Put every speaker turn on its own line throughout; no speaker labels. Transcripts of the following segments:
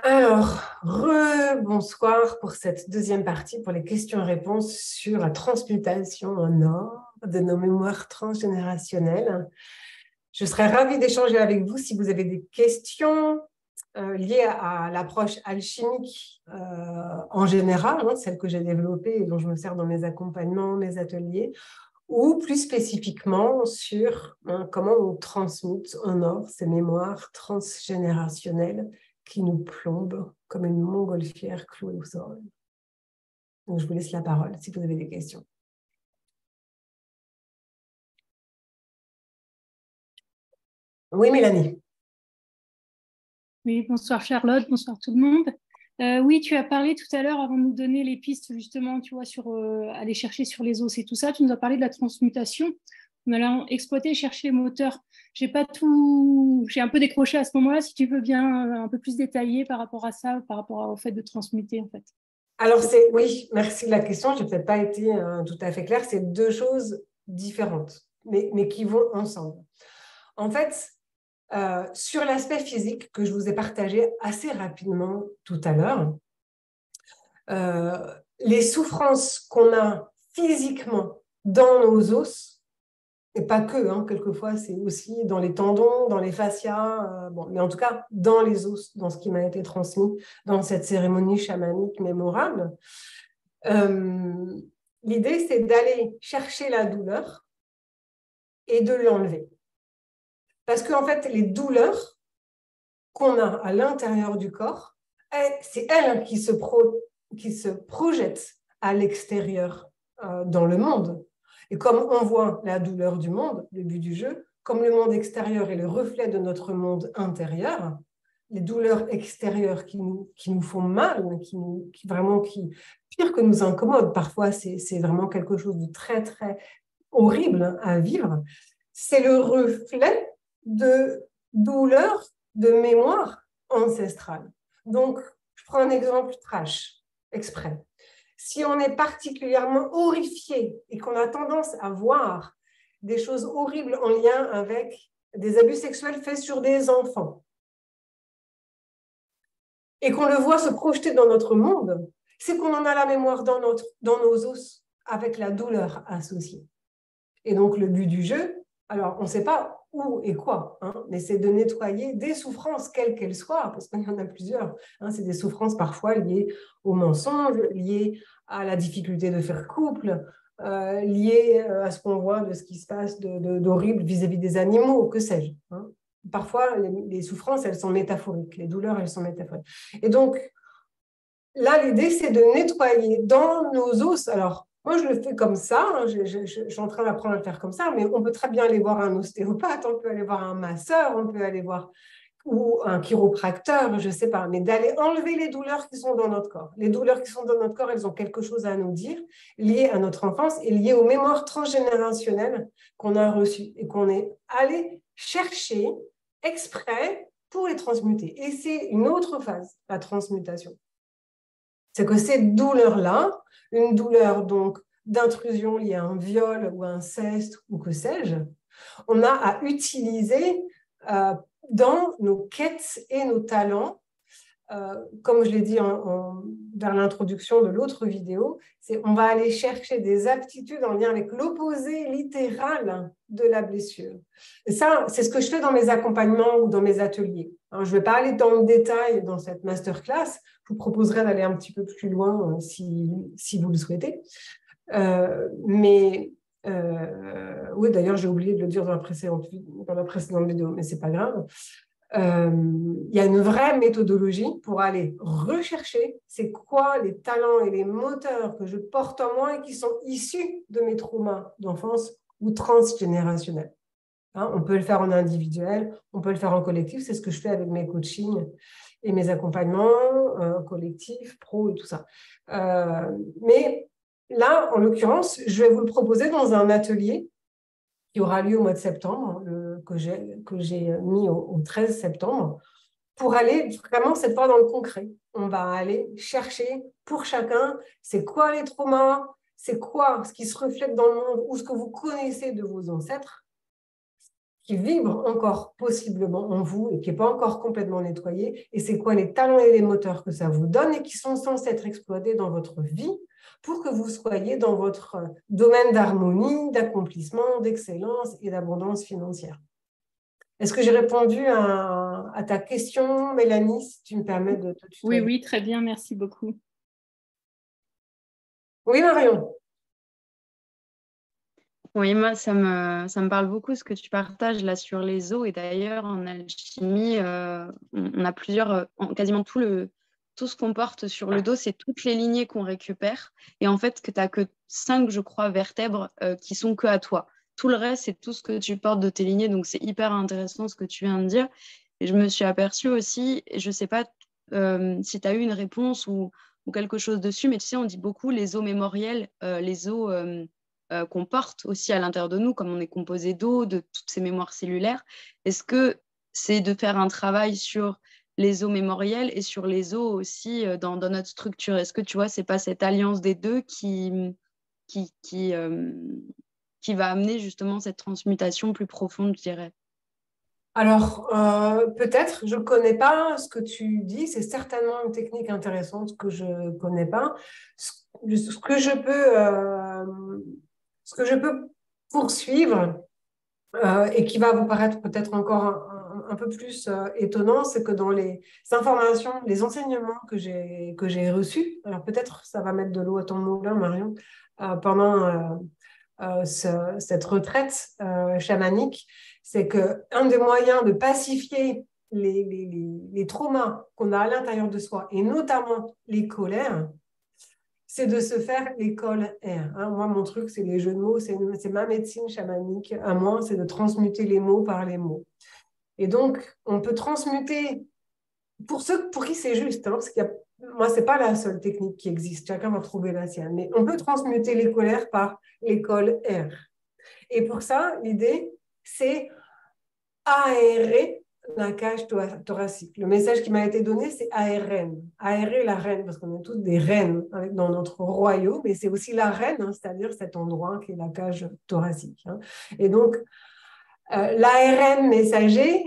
Alors, bonsoir pour cette deuxième partie, pour les questions-réponses sur la transmutation en or de nos mémoires transgénérationnelles. Je serais ravie d'échanger avec vous si vous avez des questions liées à l'approche alchimique en général, celle que j'ai développée et dont je me sers dans mes accompagnements, mes ateliers, ou plus spécifiquement sur comment on transmute en or ces mémoires transgénérationnelles qui nous plombent comme une montgolfière clouée au sol. Donc, je vous laisse la parole si vous avez des questions. Oui, Mélanie.
Oui, bonsoir Charlotte, bonsoir tout le monde. Oui, tu as parlé tout à l'heure, avant de nous donner les pistes justement, tu vois, sur aller chercher sur les os et tout ça, tu nous as parlé de la transmutation. On allait exploiter, chercher les moteurs. J'ai pas tout, j'ai un peu décroché à ce moment-là. Si tu veux bien un peu plus détailler par rapport à ça, par rapport au fait de transmuter en fait.
Alors, oui, merci de la question. Je n'ai peut-être pas été tout à fait claire. C'est deux choses différentes, mais qui vont ensemble. En fait, sur l'aspect physique que je vous ai partagé assez rapidement tout à l'heure, les souffrances qu'on a physiquement dans nos os, et pas que, quelquefois c'est aussi dans les tendons, dans les fascias, mais en tout cas dans les os, dans ce qui m'a été transmis dans cette cérémonie chamanique mémorable. L'idée, c'est d'aller chercher la douleur et de l'enlever. Parce qu'en fait, les douleurs qu'on a à l'intérieur du corps, c'est elles qui se projettent à l'extérieur dans le monde. Et comme on voit la douleur du monde, le but du jeu, comme le monde extérieur est le reflet de notre monde intérieur, les douleurs extérieures qui nous font mal, pire que nous incommodent, parfois c'est vraiment quelque chose de très, très horrible à vivre, c'est le reflet de douleurs, de mémoire ancestrale. Donc, je prends un exemple trash, exprès. Si on est particulièrement horrifié et qu'on a tendance à voir des choses horribles en lien avec des abus sexuels faits sur des enfants, et qu'on le voit se projeter dans notre monde, c'est qu'on en a la mémoire dans nos os avec la douleur associée. Et donc, le but du jeu, alors on ne sait pas où et quoi, mais c'est de nettoyer des souffrances, quelles qu'elles soient, parce qu'il y en a plusieurs. C'est des souffrances parfois liées au mensonge, liées à la difficulté de faire couple, liées à ce qu'on voit de ce qui se passe d'horrible vis-à-vis des animaux, que sais-je. Parfois, les souffrances, elles sont métaphoriques, les douleurs, elles sont métaphoriques. Et donc, là, l'idée, c'est de nettoyer dans nos os. Alors, moi, je le fais comme ça, je suis en train d'apprendre à le faire comme ça, mais on peut très bien aller voir un ostéopathe, on peut aller voir un masseur, on peut aller voir ou un chiropracteur, je ne sais pas, mais d'aller enlever les douleurs qui sont dans notre corps. Les douleurs qui sont dans notre corps, elles ont quelque chose à nous dire, liées à notre enfance et liées aux mémoires transgénérationnelles qu'on a reçues et qu'on est allé chercher exprès pour les transmuter. Et c'est une autre phase, la transmutation. C'est que ces douleurs-là, une douleur donc d'intrusion liée à un viol ou à un inceste ou que sais-je, on a à utiliser dans nos quêtes et nos talents. Comme je l'ai dit vers l'introduction de l'autre vidéo, on va aller chercher des aptitudes en lien avec l'opposé littéral de la blessure. Et ça, c'est ce que je fais dans mes accompagnements ou dans mes ateliers. Alors, je ne vais pas aller dans le détail dans cette masterclass. Je vous proposerai d'aller un petit peu plus loin si vous le souhaitez. Oui, d'ailleurs, j'ai oublié de le dire dans la précédente vidéo, mais ce n'est pas grave. Il y a une vraie méthodologie pour aller rechercher c'est quoi les talents et les moteurs que je porte en moi et qui sont issus de mes traumas d'enfance ou transgénérationnels. On peut le faire en individuel, on peut le faire en collectif, c'est ce que je fais avec mes coachings et mes accompagnements collectifs, pro et tout ça. Mais là, en l'occurrence, je vais vous le proposer dans un atelier qui aura lieu au mois de septembre, que j'ai mis au 13 septembre, pour aller vraiment cette fois dans le concret. On va aller chercher pour chacun, c'est quoi les traumas, c'est quoi ce qui se reflète dans le monde ou ce que vous connaissez de vos ancêtres, qui vibre encore possiblement en vous et qui n'est pas encore complètement nettoyé, et c'est quoi les talents et les moteurs que ça vous donne et qui sont censés être exploités dans votre vie pour que vous soyez dans votre domaine d'harmonie, d'accomplissement, d'excellence et d'abondance financière. Est-ce que j'ai répondu à ta question, Mélanie, si tu me permets de te tutoyer?
Oui, très bien, merci beaucoup.
Oui, Marion.
Oui, moi, ça me parle beaucoup ce que tu partages là sur les eaux. Et d'ailleurs, en alchimie, on a plusieurs, quasiment tout ce qu'on porte sur le dos, c'est toutes les lignées qu'on récupère. Et en fait, que tu n'as que 5, je crois, vertèbres qui sont que à toi. Tout le reste, c'est tout ce que tu portes de tes lignées. Donc, c'est hyper intéressant ce que tu viens de dire. Et je me suis aperçue aussi, et je ne sais pas si tu as eu une réponse ou quelque chose dessus, mais tu sais, on dit beaucoup les eaux mémorielles, les eaux qu'on porte aussi à l'intérieur de nous, comme on est composé d'eau, de toutes ces mémoires cellulaires. Est-ce que c'est de faire un travail sur les eaux mémorielles et sur les eaux aussi dans notre structure? Est-ce que tu vois, c'est pas cette alliance des deux qui va amener justement cette transmutation plus profonde, je dirais?
Alors, peut-être, je ne connais pas ce que tu dis, c'est certainement une technique intéressante que je ne connais pas. Ce que je peux poursuivre et qui va vous paraître peut-être encore un peu plus étonnant, c'est que dans les informations, les enseignements que j'ai reçus, alors peut-être ça va mettre de l'eau à ton moulin, Marion, pendant cette retraite chamanique, c'est qu'un des moyens de pacifier les traumas qu'on a à l'intérieur de soi, et notamment les colères, c'est de se faire l'école R. Hein. Moi, mon truc, c'est les jeux de mots, c'est ma médecine chamanique. À moi, c'est de transmuter les mots par les mots. Et donc, on peut transmuter, pour ceux pour qui c'est juste, hein, parce qu'il y a, moi, ce n'est pas la seule technique qui existe, chacun va trouver la sienne, mais on peut transmuter les colères par l'école R. Et pour ça, l'idée, c'est aérer la cage thoracique. Le message qui m'a été donné, c'est ARN. Aérer la reine, parce qu'on est toutes des reines dans notre royaume, mais c'est aussi la reine, hein, c'est-à-dire cet endroit qui est la cage thoracique. Hein. Et donc, l'ARN messager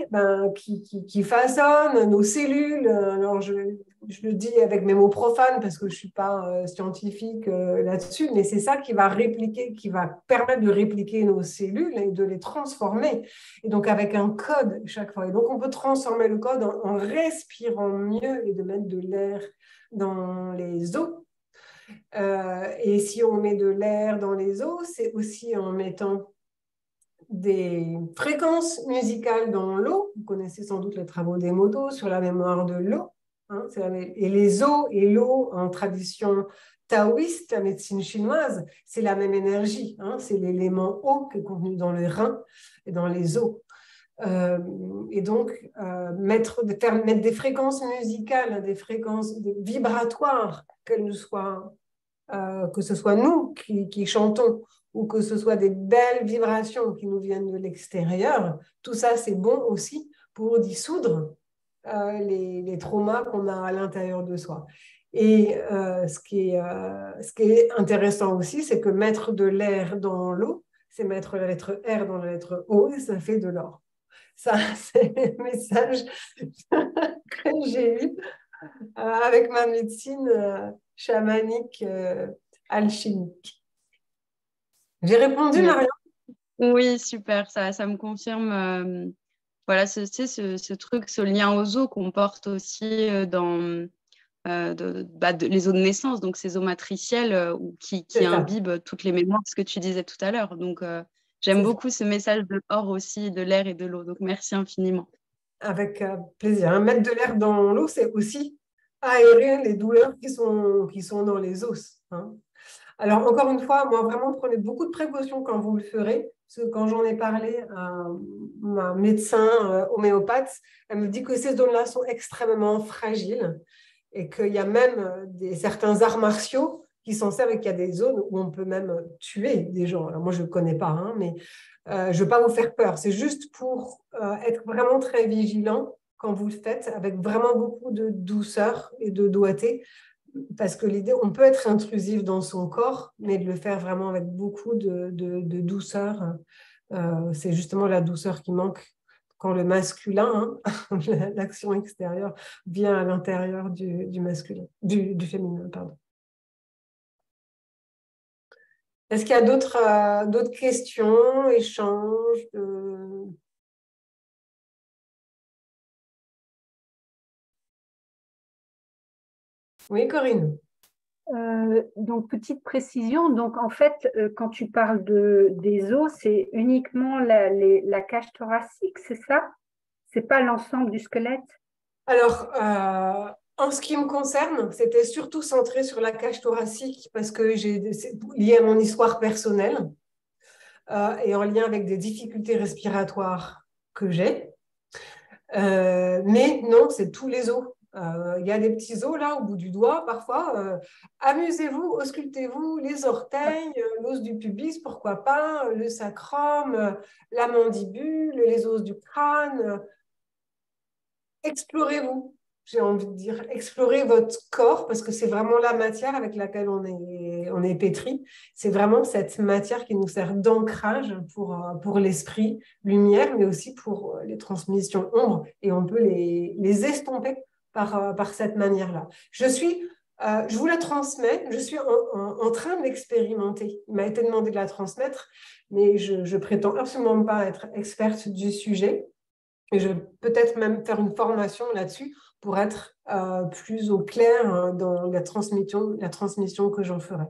qui façonne nos cellules. Alors, je le dis avec mes mots profanes parce que je ne suis pas scientifique là-dessus, mais c'est ça qui va répliquer, qui va permettre de répliquer nos cellules et de les transformer. Et donc, avec un code chaque fois. Et donc, on peut transformer le code en respirant mieux et de mettre de l'air dans les os. Et si on met de l'air dans les os, c'est aussi en mettant des fréquences musicales dans l'eau. Vous connaissez sans doute les travaux d'Emoto sur la mémoire de l'eau. Hein, et les os et l'eau en tradition taoïste, la médecine chinoise, c'est la même énergie. Hein, c'est l'élément eau qui est contenu dans le rein et dans les os. Et donc, mettre des fréquences musicales, des fréquences vibratoires, que ce soit nous qui chantons ou que ce soit des belles vibrations qui nous viennent de l'extérieur, tout ça, c'est bon aussi pour dissoudre les traumas qu'on a à l'intérieur de soi. Et ce qui est intéressant aussi, c'est que mettre de l'air dans l'eau, c'est mettre la lettre R dans la lettre O et ça fait de l'or. Ça, c'est le message que j'ai eu avec ma médecine chamanique alchimique. J'ai répondu, Marion?
Oui, super, ça me confirme voilà, ce truc, ce lien aux eaux qu'on porte aussi dans les eaux de naissance, donc ces eaux matricielles qui imbibent toutes les mémoires, ce que tu disais tout à l'heure. Donc, j'aime beaucoup ce message de l'or aussi, de l'air et de l'eau. Donc, merci infiniment.
Avec plaisir. Hein. Mettre de l'air dans l'eau, c'est aussi aérer les douleurs qui sont dans les os. Hein. Alors, encore une fois, moi, vraiment, prenez beaucoup de précautions quand vous le ferez. Parce que quand j'en ai parlé à ma médecin homéopathe, elle me dit que ces zones-là sont extrêmement fragiles et qu'il y a même certains arts martiaux qui s'en servent et qu'il y a des zones où on peut même tuer des gens. Alors, moi, je ne connais pas, hein, mais je ne veux pas vous faire peur. C'est juste pour être vraiment très vigilant quand vous le faites avec vraiment beaucoup de douceur et de doigté. Parce que l'idée, on peut être intrusif dans son corps, mais de le faire vraiment avec beaucoup de douceur C'est justement la douceur qui manque quand le masculin, hein, l'action extérieure, vient à l'intérieur du masculin, du féminin, pardon. Est-ce qu'il y a d'autres questions, échanges Oui, Corinne.
Donc, petite précision, donc en fait, quand tu parles des os, c'est uniquement la cage thoracique, c'est ça? C'est pas l'ensemble du squelette?
Alors, en ce qui me concerne, c'était surtout centré sur la cage thoracique parce que c'est lié à mon histoire personnelle et en lien avec des difficultés respiratoires que j'ai. Mais non, c'est tous les os. Il y a des petits os là au bout du doigt parfois. Amusez-vous, auscultez-vous les orteils, l'os du pubis, pourquoi pas, le sacrum, la mandibule, les os du crâne. Explorez-vous, j'ai envie de dire. Explorez votre corps parce que c'est vraiment la matière avec laquelle on est pétri. C'est vraiment cette matière qui nous sert d'ancrage pour l'esprit, lumière, mais aussi pour les transmissions ombre. Et on peut les estomper par cette manière-là. Je vous la transmets, je suis en train de l'expérimenter. Il m'a été demandé de la transmettre, mais je prétends absolument pas être experte du sujet. Et je vais peut-être même faire une formation là-dessus pour être plus au clair dans la transmission que j'en ferai.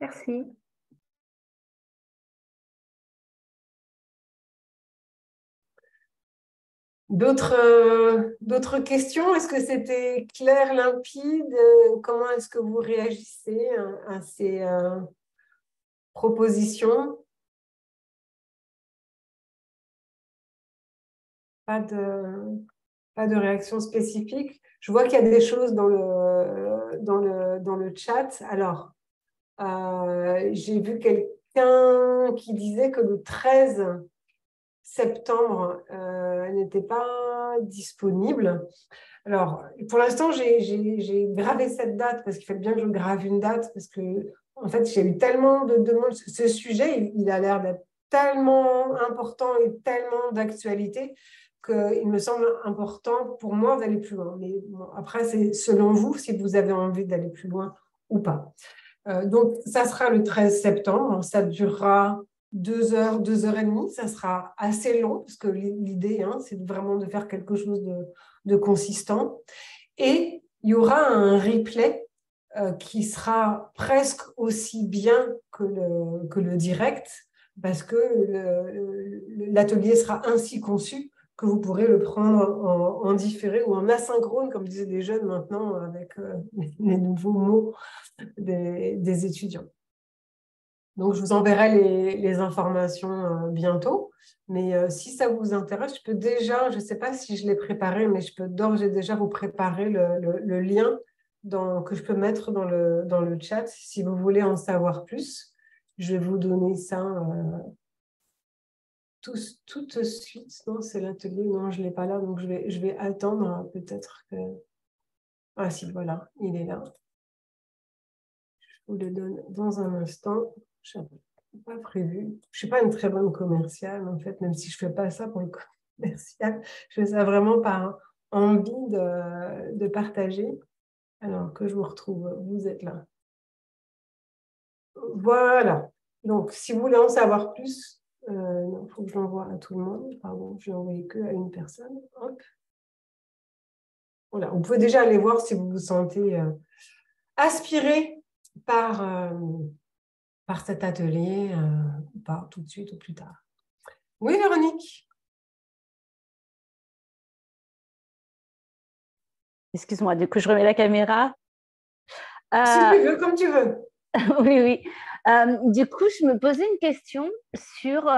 Merci.
D'autres questions? Est-ce que c'était clair, limpide? Comment est-ce que vous réagissez à ces propositions? Pas de réaction spécifique. Je vois qu'il y a des choses dans le chat. Alors, j'ai vu quelqu'un qui disait que le 13 septembre n'était pas disponible. Alors, pour l'instant, j'ai gravé cette date parce qu'il fallait bien que je grave une date parce que, en fait, j'ai eu tellement de demandes. Ce sujet, il a l'air d'être tellement important et tellement d'actualité qu'il me semble important pour moi d'aller plus loin. Mais bon, après, c'est selon vous si vous avez envie d'aller plus loin ou pas. Donc, ça sera le 13 septembre. Ça durera 2 heures, 2 heures et demie. Ça sera assez long parce que l'idée, c'est vraiment de faire quelque chose de consistant. Et il y aura un replay qui sera presque aussi bien que le direct parce que l'atelier sera ainsi conçu que vous pourrez le prendre en différé ou en asynchrone, comme disaient les jeunes maintenant, avec les nouveaux mots des étudiants. Donc, je vous enverrai les informations bientôt. Mais si ça vous intéresse, je peux déjà, je ne sais pas si je l'ai préparé, mais je peux d'ores et déjà vous préparer le lien que je peux mettre dans le chat. Si vous voulez en savoir plus, je vais vous donner ça tout de suite. Non, c'est l'atelier. Non, je ne l'ai pas là, donc je vais attendre peut-être que... Ah si, voilà, il est là. Je vous le donne dans un instant. Je n'avais pas prévu. Je ne suis pas une très bonne commerciale, en fait, même si je ne fais pas ça pour le commercial. Je fais ça vraiment par envie de partager. Alors que je vous retrouve, vous êtes là. Voilà. Donc, si vous voulez en savoir plus, il faut que je l'envoie à tout le monde. Pardon, je l'ai envoyé que à une personne. Hop. Voilà. Vous pouvez déjà aller voir si vous vous sentez aspiré par cet atelier, ou pas tout de suite ou plus tard. Oui, Véronique.
Excuse-moi, du coup, je remets la caméra.
Si tu veux, comme tu veux.
Oui, oui. Du coup, je me posais une question sur...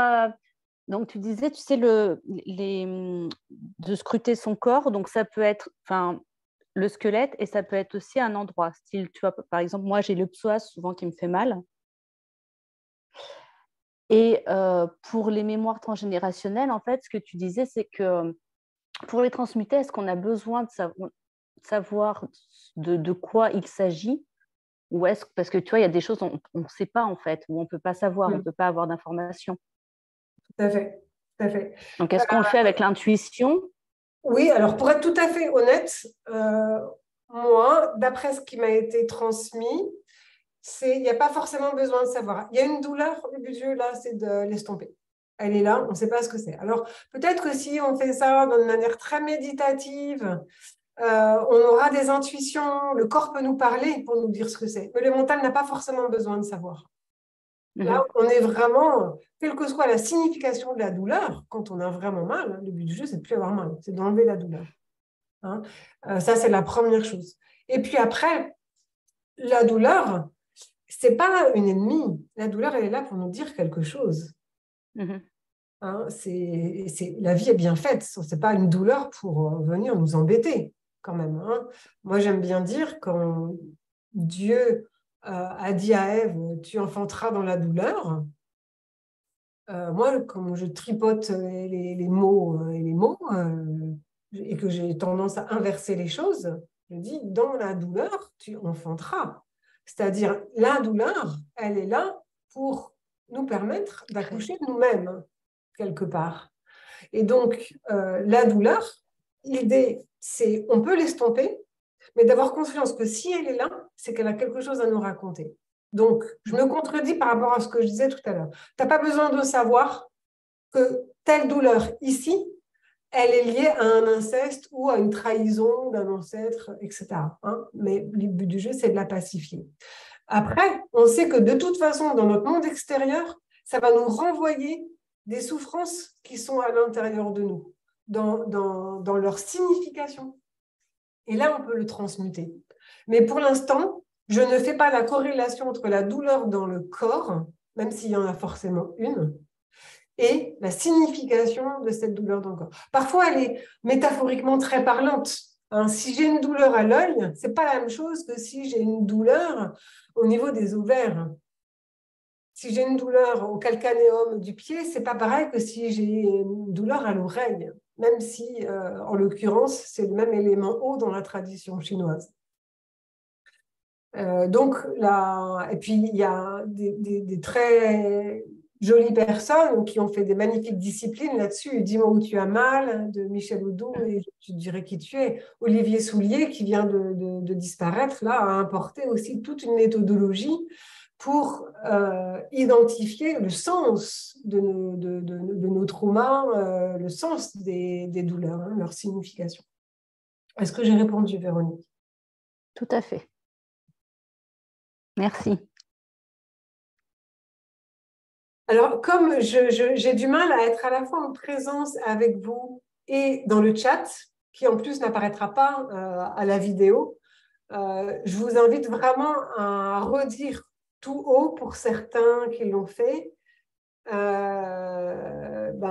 donc, tu disais, tu sais, de scruter son corps. Donc, ça peut être le squelette et ça peut être aussi un endroit. Style, tu vois, par exemple, moi, j'ai le psoas souvent qui me fait mal. Et pour les mémoires transgénérationnelles, en fait, ce que tu disais, c'est que pour les transmuter, est-ce qu'on a besoin de savoir de quoi il s'agit Ou est-ce parce que tu vois, il y a des choses on ne sait pas en fait, ou on ne peut pas savoir, on ne peut pas avoir d'informations.
Tout à fait. Tout à fait.
Donc, est-ce qu'on le fait avec l'intuition?
Oui, alors pour être tout à fait honnête, moi, d'après ce qui m'a été transmis, il n'y a pas forcément besoin de savoir. Il y a une douleur, le but du jeu, là, c'est de l'estomper. Elle est là, on ne sait pas ce que c'est. Alors, peut-être que si on fait ça d'une manière très méditative, on aura des intuitions, le corps peut nous parler pour nous dire ce que c'est. Mais le mental n'a pas forcément besoin de savoir. Là, on est vraiment, quelle que soit la signification de la douleur, quand on a vraiment mal, le but du jeu, c'est de plus avoir mal, c'est d'enlever la douleur. Hein, ça, c'est la première chose. Et puis après, la douleur, c'est pas une ennemie. La douleur, elle est là pour nous dire quelque chose. Hein, la vie est bien faite. Ce n'est pas une douleur pour venir nous embêter, quand même. Hein. Moi, j'aime bien dire, quand Dieu a dit à Ève, tu enfanteras dans la douleur, moi, comme je tripote les mots et que j'ai tendance à inverser les choses, je dis, dans la douleur, tu enfanteras. C'est-à-dire, la douleur, elle est là pour nous permettre d'accoucher de nous-mêmes, quelque part. Et donc, la douleur, l'idée, c'est, on peut l'estomper, mais d'avoir conscience que si elle est là, c'est qu'elle a quelque chose à nous raconter. Donc, je me contredis par rapport à ce que je disais tout à l'heure. Tu n'as pas besoin de savoir que telle douleur ici, elle est liée à un inceste ou à une trahison d'un ancêtre, etc. Hein, mais le but du jeu, c'est de la pacifier. Après, on sait que de toute façon, dans notre monde extérieur, ça va nous renvoyer des souffrances qui sont à l'intérieur de nous, dans leur signification. Et là, on peut le transmuter. Mais pour l'instant, je ne fais pas la corrélation entre la douleur dans le corps, même s'il y en a forcément une, et la signification de cette douleur dans le corps. Parfois, elle est métaphoriquement très parlante. Hein, si j'ai une douleur à l'œil, ce n'est pas la même chose que si j'ai une douleur au niveau des ovaires. Si j'ai une douleur au calcanéum du pied, ce n'est pas pareil que si j'ai une douleur à l'oreille, même si, en l'occurrence, c'est le même élément haut dans la tradition chinoise. Donc, et puis, il y a des très jolies personnes qui ont fait des magnifiques disciplines là-dessus. Dis-moi où tu as mal, de Michel Oudou, et tu dirais qui tu es. Olivier Soulier, qui vient de disparaître, là, a importé aussi toute une méthodologie pour identifier le sens de nos traumas, le sens des douleurs, hein, leur signification. Est-ce que j'ai répondu, Véronique?
Tout à fait. Merci.
Alors, comme j'ai du mal à être à la fois en présence avec vous et dans le chat, qui en plus n'apparaîtra pas à la vidéo, je vous invite vraiment à redire tout haut pour certains qui l'ont fait,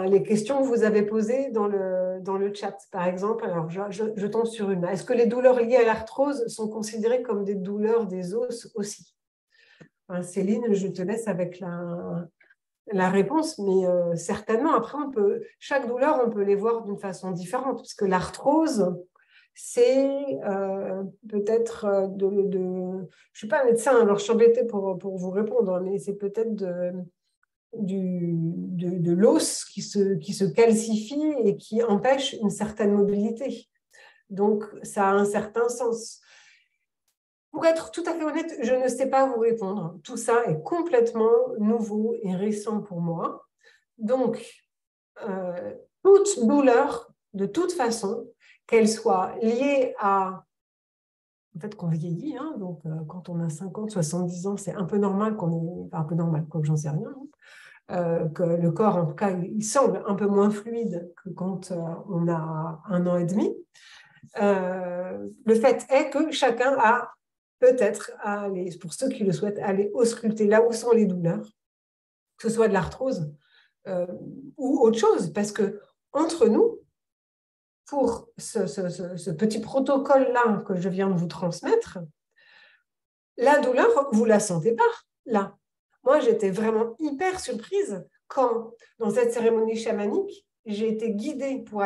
les questions que vous avez posées dans le chat, par exemple. Alors, je tombe sur une. Est-ce que les douleurs liées à l'arthrose sont considérées comme des douleurs des os aussi? Céline, je te laisse avec la réponse, mais certainement. Après, chaque douleur, on peut les voir d'une façon différente, parce que l'arthrose, c'est peut-être je ne suis pas médecin, alors je suis embêtée pour vous répondre, mais c'est peut-être de l'os qui se calcifie et qui empêche une certaine mobilité. Donc, ça a un certain sens. Pour être tout à fait honnête, je ne sais pas vous répondre. Tout ça est complètement nouveau et récent pour moi. Donc, toute douleur, de toute façon, qu'elle soit liée à, en fait, qu'on vieillit, hein, donc quand on a 50, 70 ans, c'est un peu normal un peu normal, comme j'en sais rien, que le corps, en tout cas, il semble un peu moins fluide que quand on a 1 an et demi. Le fait est que chacun a peut-être, pour ceux qui le souhaitent, aller ausculter là où sont les douleurs, que ce soit de l'arthrose ou autre chose, parce que entre nous, pour ce petit protocole-là que je viens de vous transmettre, la douleur, vous ne la sentez pas là. Moi, j'étais vraiment hyper surprise quand, dans cette cérémonie chamanique, j'ai été guidée pour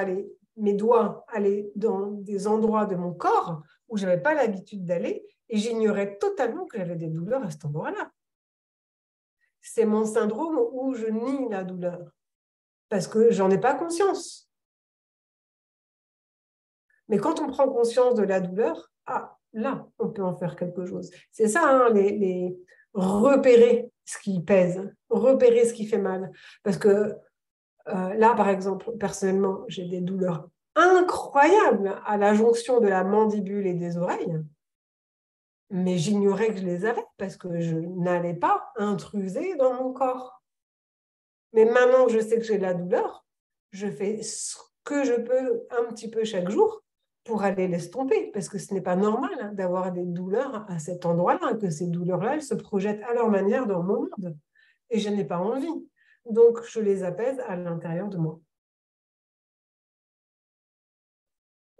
mes doigts aller dans des endroits de mon corps où je n'avais pas l'habitude d'aller, et j'ignorais totalement que j'avais des douleurs à cet endroit-là. C'est mon syndrome où je nie la douleur parce que j'en ai pas conscience. Mais quand on prend conscience de la douleur, là, on peut en faire quelque chose. C'est ça, hein, les repérer ce qui pèse, repérer ce qui fait mal. Parce que là, par exemple, personnellement, j'ai des douleurs incroyables à la jonction de la mandibule et des oreilles, mais j'ignorais que je les avais parce que je n'allais pas intruser dans mon corps. Mais maintenant que je sais que j'ai de la douleur, je fais ce que je peux un petit peu chaque jour pour aller l'estomper, parce que ce n'est pas normal d'avoir des douleurs à cet endroit-là, que ces douleurs-là, elles se projettent à leur manière dans mon monde. Et je n'ai pas envie. Donc, je les apaise à l'intérieur de moi.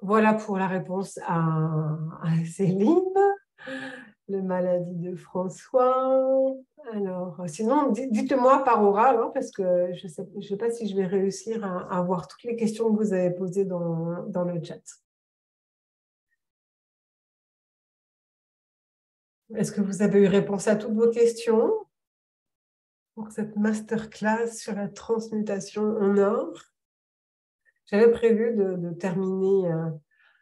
Voilà pour la réponse à Céline, la maladie de François. Alors, sinon, dites-moi par oral, hein, parce que je ne sais pas si je vais réussir à voir toutes les questions que vous avez posées dans le chat. Est-ce que vous avez eu réponse à toutes vos questions pour cette masterclass sur la transmutation en or? J'avais prévu de terminer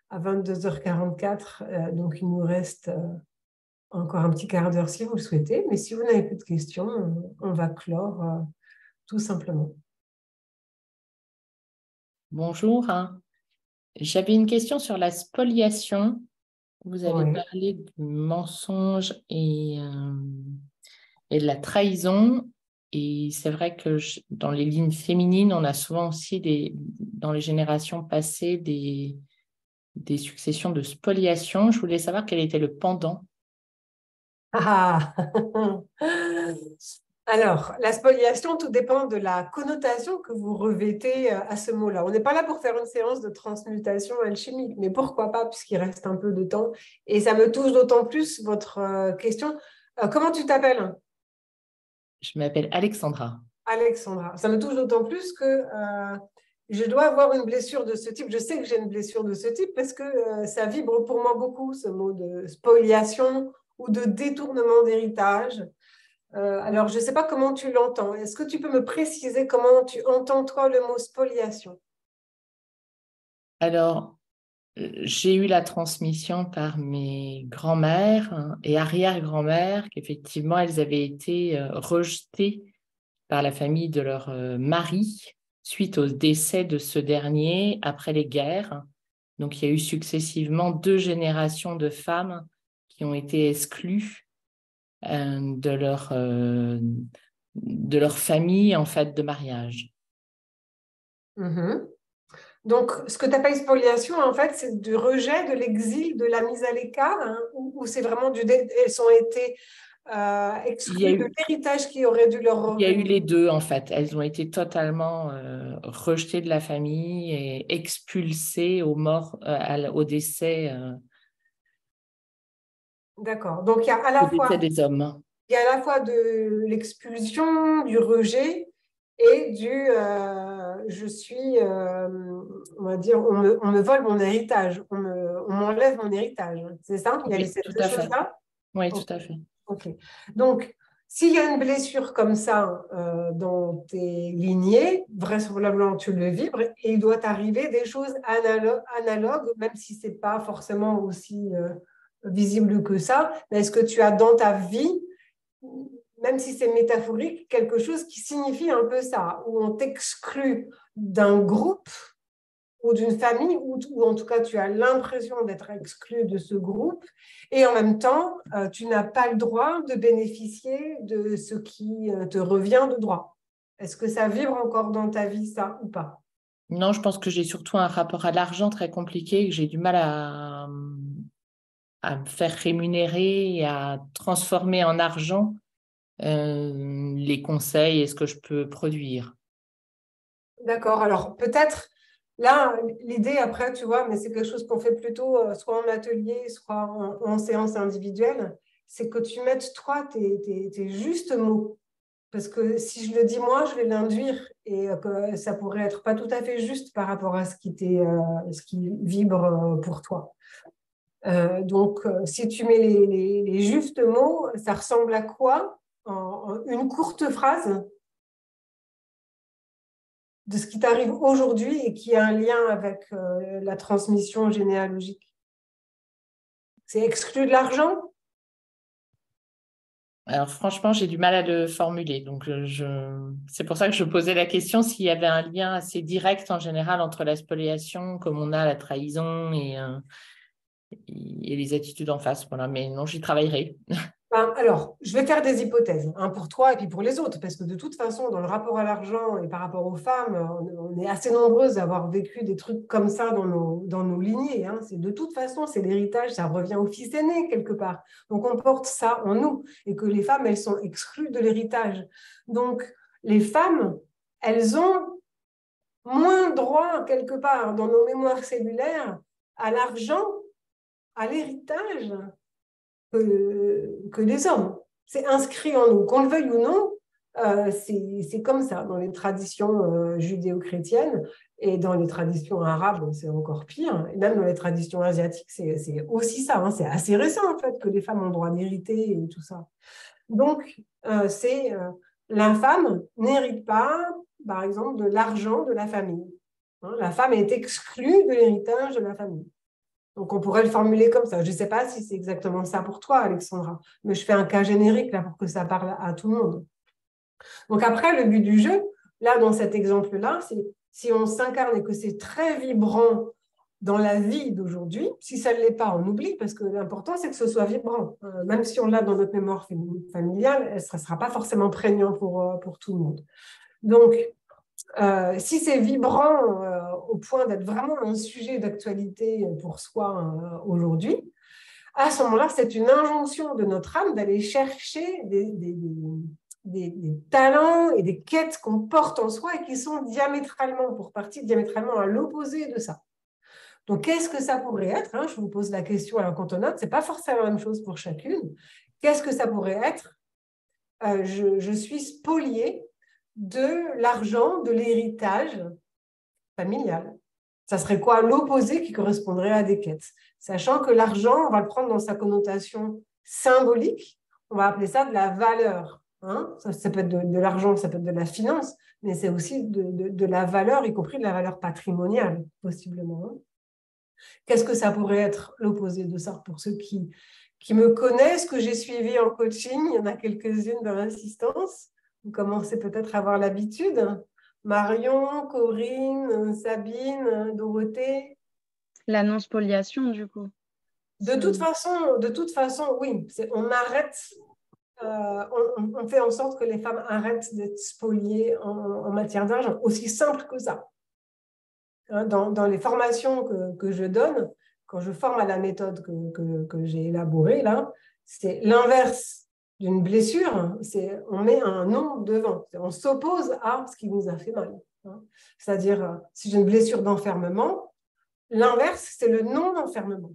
à 22h44, donc il nous reste encore un petit quart d'heure si vous le souhaitez, mais si vous n'avez plus de questions, on va clore tout simplement.
Bonjour. J'avais une question sur la spoliation. Vous avez parlé du mensonge et de la trahison. Et c'est vrai que dans les lignes féminines, on a souvent aussi dans les générations passées des successions de spoliation. Je voulais savoir quel était le pendant.
Alors, la spoliation, tout dépend de la connotation que vous revêtez à ce mot-là. On n'est pas là pour faire une séance de transmutation alchimique, mais pourquoi pas, puisqu'il reste un peu de temps. Et ça me touche d'autant plus, votre question. Comment tu t'appelles ?
Je m'appelle Alexandra.
Alexandra. Ça me touche d'autant plus que je dois avoir une blessure de ce type. Je sais que j'ai une blessure de ce type parce que ça vibre pour moi beaucoup, ce mot de spoliation ou de détournement d'héritage. Alors, je ne sais pas comment tu l'entends. Est-ce que tu peux me préciser comment tu entends, toi, le mot spoliation ?
Alors, j'ai eu la transmission par mes grands-mères et arrière-grand-mères qu'effectivement, elles avaient été rejetées par la famille de leur mari suite au décès de ce dernier après les guerres. Donc, il y a eu successivement 2 générations de femmes qui ont été exclues de leur famille, en fait, de mariage.
Donc, ce que tu appelles spoliation, en fait, c'est du rejet, de l'exil, de la mise à l'écart, hein, ou c'est vraiment elles ont été exclues de l'héritage qui aurait dû leur revenir.
Il y a eu les deux, en fait. Elles ont été totalement rejetées de la famille et expulsées au décès.
D'accord. Donc, il y a à la fois
des hommes.
Il y a à la fois de l'expulsion, du rejet et du je suis, on va dire, on me vole mon héritage, on m'enlève mon héritage. C'est ça? Il y a cette chose-là?
Oui, tout à fait.
Ok. Donc, s'il y a une blessure comme ça dans tes lignées, vraisemblablement tu le vibres et il doit t'arriver des choses analogues, même si ce n'est pas forcément aussi visible que ça. Mais est-ce que tu as dans ta vie, même si c'est métaphorique, quelque chose qui signifie un peu ça, où on t'exclut d'un groupe ou d'une famille, ou en tout cas tu as l'impression d'être exclu de ce groupe, et en même temps, tu n'as pas le droit de bénéficier de ce qui te revient de droit. Est-ce que ça vibre encore dans ta vie, ça, ou pas?
Non, je pense que j'ai surtout un rapport à l'argent très compliqué, que j'ai du mal à me faire rémunérer et à transformer en argent les conseils et ce que je peux produire.
D'accord. Alors, peut-être, là, l'idée après, tu vois, mais c'est quelque chose qu'on fait plutôt soit en atelier, soit en séance individuelle, c'est que tu mettes, toi, tes justes mots. Parce que si je le dis moi, je vais l'induire et que ça pourrait être pas tout à fait juste par rapport à ce qui vibre pour toi. Donc, si tu mets les justes mots, ça ressemble à quoi en une courte phrase de ce qui t'arrive aujourd'hui et qui a un lien avec la transmission généalogique? C'est exclu de l'argent?
Alors franchement, j'ai du mal à le formuler. Donc, c'est pour ça que je posais la question s'il y avait un lien assez direct en général entre la spoliation, comme on a la trahison et les attitudes en face. Voilà. Mais non, j'y travaillerai.
Alors, je vais faire des hypothèses, pour toi et puis pour les autres, parce que de toute façon, dans le rapport à l'argent et par rapport aux femmes, on est assez nombreuses à avoir vécu des trucs comme ça dans nos lignées. De toute façon, c'est l'héritage, ça revient au fils aîné quelque part. Donc, on porte ça en nous et que les femmes, elles sont exclues de l'héritage. Donc, les femmes, elles ont moins droit quelque part dans nos mémoires cellulaires à l'argent, à l'héritage, que les hommes. C'est inscrit en nous, qu'on le veuille ou non, c'est comme ça dans les traditions judéo-chrétiennes et dans les traditions arabes, c'est encore pire. Et même dans les traditions asiatiques, c'est aussi ça. C'est assez récent en fait que les femmes ont le droit d'hériter et tout ça. Donc, la femme n'hérite pas, par exemple, de l'argent de la famille. La femme est exclue de l'héritage de la famille. Donc, on pourrait le formuler comme ça. Je ne sais pas si c'est exactement ça pour toi, Alexandra, mais je fais un cas générique là pour que ça parle à tout le monde. Donc, après, le but du jeu, là, dans cet exemple-là, c'est si on s'incarne et que c'est très vibrant dans la vie d'aujourd'hui, si ça ne l'est pas, on oublie, parce que l'important, c'est que ce soit vibrant. Même si on l'a dans notre mémoire familiale, elle ne sera pas forcément prégnant pour tout le monde. Donc, si c'est vibrant au point d'être vraiment un sujet d'actualité pour soi aujourd'hui, à ce moment-là, c'est une injonction de notre âme d'aller chercher des talents et des quêtes qu'on porte en soi et qui sont pour partie diamétralement à l'opposé de ça. Donc, qu'est-ce que ça pourrait être? Je vous pose la question alors quand on note, ce n'est pas forcément la même chose pour chacune. Qu'est-ce que ça pourrait être? Je suis spoliée de l'argent, de l'héritage familial. Ça serait quoi l'opposé qui correspondrait à des quêtes? Sachant que l'argent, on va le prendre dans sa connotation symbolique, on va appeler ça de la valeur. Ça peut être de l'argent, ça peut être de la finance, mais c'est aussi de la valeur, y compris de la valeur patrimoniale, possiblement. Qu'est-ce que ça pourrait être l'opposé de ça pour ceux qui me connaissent, que j'ai suivi en coaching? Il y en a quelques-unes dans l'assistance. Vous commencez peut-être à avoir l'habitude. Marion, Corinne, Sabine, Dorothée.
La non-spoliation, du coup.
De toute façon, oui. On arrête, on fait en sorte que les femmes arrêtent d'être spoliées en matière d'argent. Aussi simple que ça. Dans les formations que je donne, quand je forme à la méthode que j'ai élaborée, là, c'est l'inverse d'une blessure, on met un nom devant. On s'oppose à ce qui nous a fait mal. C'est-à-dire, si j'ai une blessure d'enfermement, l'inverse, c'est le non-enfermement.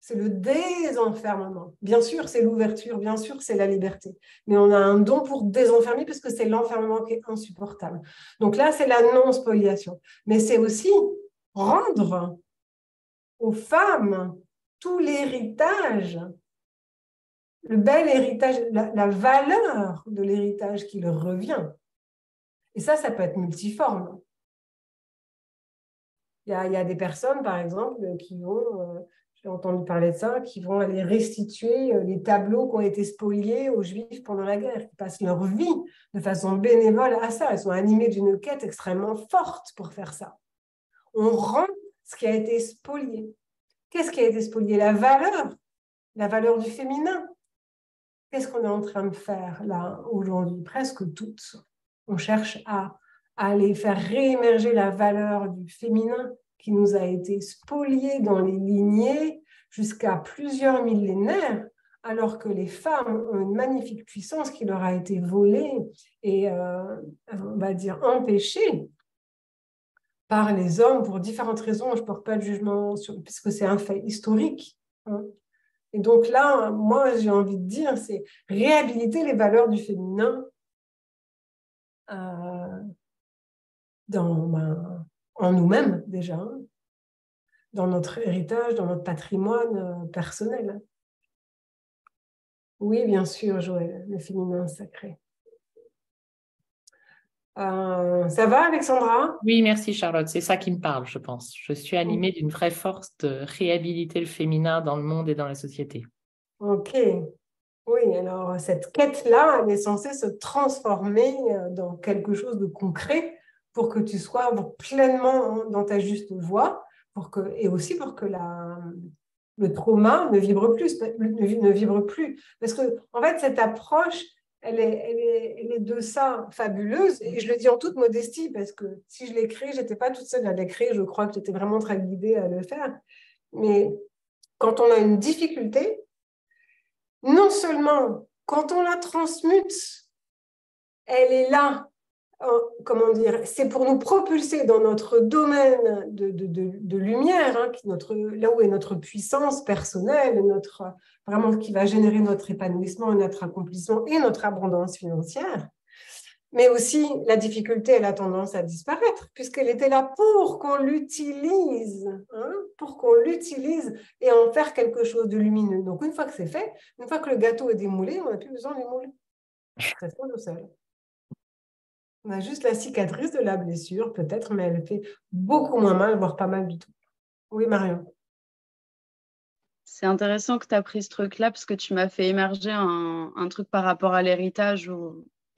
C'est le désenfermement. Bien sûr, c'est l'ouverture, bien sûr, c'est la liberté. Mais on a un don pour désenfermer parce que c'est l'enfermement qui est insupportable. Donc là, c'est la non-spoliation. Mais c'est aussi rendre aux femmes tout l'héritage, le bel héritage, la valeur de l'héritage qui leur revient. Et ça peut être multiforme. Il y a des personnes, par exemple, qui vont... j'ai entendu parler de ça, qui vont aller restituer les tableaux qui ont été spoliés aux Juifs pendant la guerre, qui passent leur vie de façon bénévole à ça. Elles sont animées d'une quête extrêmement forte pour faire ça. On rend ce qui a été spolié. Qu'est-ce qui a été spolié? La valeur du féminin. Qu'est-ce qu'on est en train de faire là aujourd'hui? Presque toutes. On cherche à aller faire réémerger la valeur du féminin qui nous a été spoliée dans les lignées jusqu'à plusieurs millénaires, alors que les femmes ont une magnifique puissance qui leur a été volée et, on va dire, empêchée par les hommes pour différentes raisons. Je ne porte pas de jugement puisque c'est un fait historique. Et donc là, moi, j'ai envie de dire, c'est réhabiliter les valeurs du féminin en nous-mêmes déjà. dans notre héritage, dans notre patrimoine personnel. Oui, bien sûr, Joël, le féminin sacré. Ça va, Alexandra?
Oui, merci Charlotte, c'est ça qui me parle, je pense. Je suis animée d'une vraie force de réhabiliter le féminin dans le monde et dans la société.
Ok. Oui, alors cette quête-là, elle est censée se transformer dans quelque chose de concret pour que tu sois pleinement dans ta juste voie et aussi pour que le trauma ne vibre plus. Parce que, en fait, cette approche, elle est de ça fabuleuse. Et je le dis en toute modestie parce que si je l'écris, je n'étais pas toute seule à l'écrire. Je crois que j'étais vraiment très guidée à le faire. Mais quand on a une difficulté, non seulement quand on la transmute, elle est là, comment dire, c'est pour nous propulser dans notre domaine de lumière, hein, là où est notre puissance personnelle, vraiment qui va générer notre épanouissement, notre accomplissement et notre abondance financière. Mais aussi, la difficulté, elle a tendance à disparaître, puisqu'elle était là pour qu'on l'utilise, hein, pour qu'on l'utilise et en faire quelque chose de lumineux. Donc, une fois que c'est fait, une fois que le gâteau est démoulé, on n'a plus besoin de le mouler. Ça se fait tout seul. On a juste la cicatrice de la blessure, peut-être, mais elle fait beaucoup moins mal, voire pas mal du tout. Oui, Marion.
C'est intéressant que tu as pris ce truc-là parce que tu m'as fait émerger un truc par rapport à l'héritage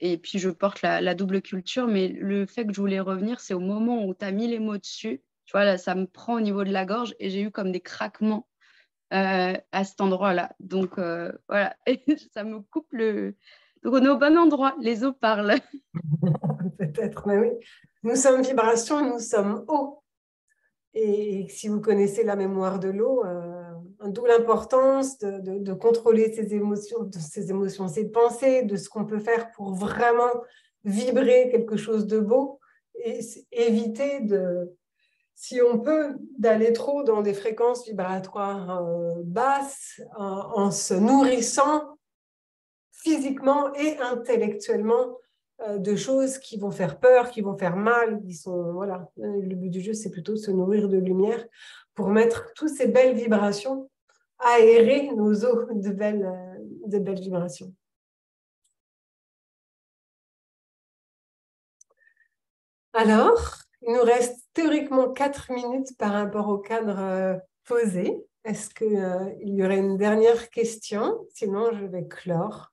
et puis je porte la double culture, mais le fait que je voulais revenir, c'est au moment où tu as mis les mots dessus, tu vois, là, ça me prend au niveau de la gorge et j'ai eu comme des craquements à cet endroit-là. Donc, voilà, et ça me coupe le... Donc, on est au bon endroit, les os parlent.
Peut-être, mais oui. Nous sommes vibration, nous sommes eau. Et si vous connaissez la mémoire de l'eau, d'où l'importance de contrôler ses émotions, ses pensées, de ce qu'on peut faire pour vraiment vibrer quelque chose de beau et éviter si on peut, d'aller trop dans des fréquences vibratoires basses en se nourrissant physiquement et intellectuellement de choses qui vont faire peur, qui vont faire mal, voilà. Le but du jeu, c'est plutôt de se nourrir de lumière pour mettre toutes ces belles vibrations, aérer nos eaux de belles vibrations. Alors, il nous reste théoriquement 4 minutes par rapport au cadre posé. Est-ce qu'il y aurait une dernière question? Sinon, je vais clore.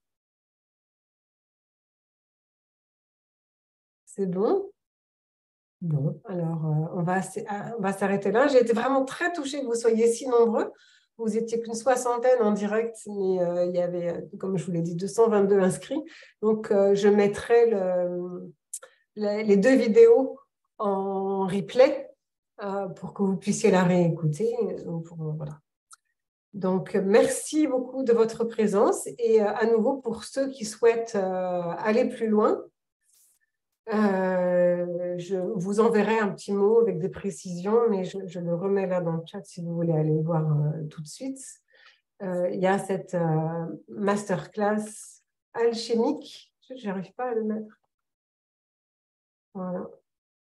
C'est bon? Bon, alors on va s'arrêter là. J'ai été vraiment très touchée que vous soyez si nombreux. Vous étiez qu'une 60aine en direct, mais il y avait, comme je vous l'ai dit, 222 inscrits. Donc, je mettrai les 2 vidéos en replay pour que vous puissiez la réécouter. Voilà. Donc, merci beaucoup de votre présence. Et à nouveau, pour ceux qui souhaitent aller plus loin, je vous enverrai un petit mot avec des précisions, mais je le remets là dans le chat si vous voulez aller voir tout de suite. Il y a cette masterclass alchimique. Je n'arrive pas à le mettre. Voilà.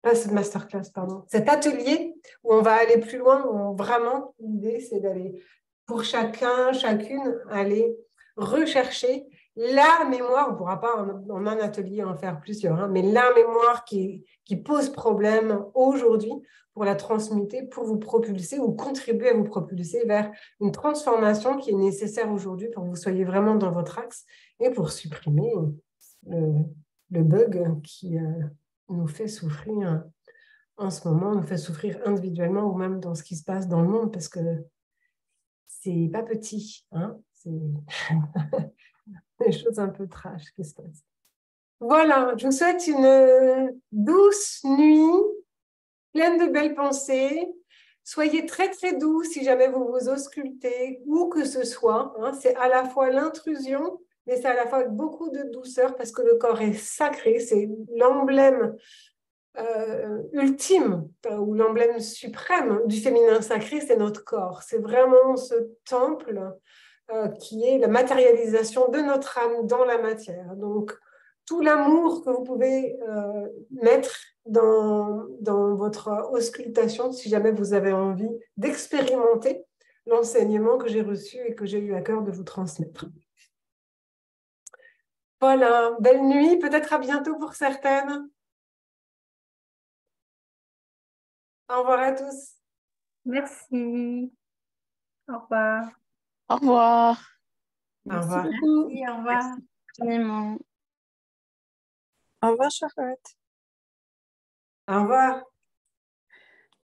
Pas cette masterclass, pardon. Cet atelier où on va aller plus loin, où vraiment l'idée c'est d'aller pour chacun, chacune, aller rechercher la mémoire, on ne pourra pas en un atelier en faire plusieurs, hein, mais la mémoire qui pose problème aujourd'hui pour la transmuter, pour vous propulser ou contribuer à vous propulser vers une transformation qui est nécessaire aujourd'hui pour que vous soyez vraiment dans votre axe et pour supprimer le bug qui nous fait souffrir en ce moment, nous fait souffrir individuellement ou même dans ce qui se passe dans le monde parce que c'est pas petit, hein, c'est des choses un peu trash qui se passent. Voilà, je vous souhaite une douce nuit, pleine de belles pensées. Soyez très très doux si jamais vous vous auscultez, où que ce soit. Hein, c'est à la fois l'intrusion, mais c'est à la fois avec beaucoup de douceur parce que le corps est sacré, c'est l'emblème ultime ou l'emblème suprême du féminin sacré, c'est notre corps. C'est vraiment ce temple qui est la matérialisation de notre âme dans la matière. Donc, tout l'amour que vous pouvez mettre dans votre auscultation, si jamais vous avez envie d'expérimenter l'enseignement que j'ai reçu et que j'ai eu à cœur de vous transmettre. Voilà, belle nuit, peut-être à bientôt pour certaines. Au revoir à tous.
Merci. Au revoir.
Au revoir.
Au revoir.
Merci, au revoir.
Infiniment.
Au revoir, Charlotte.
Au revoir.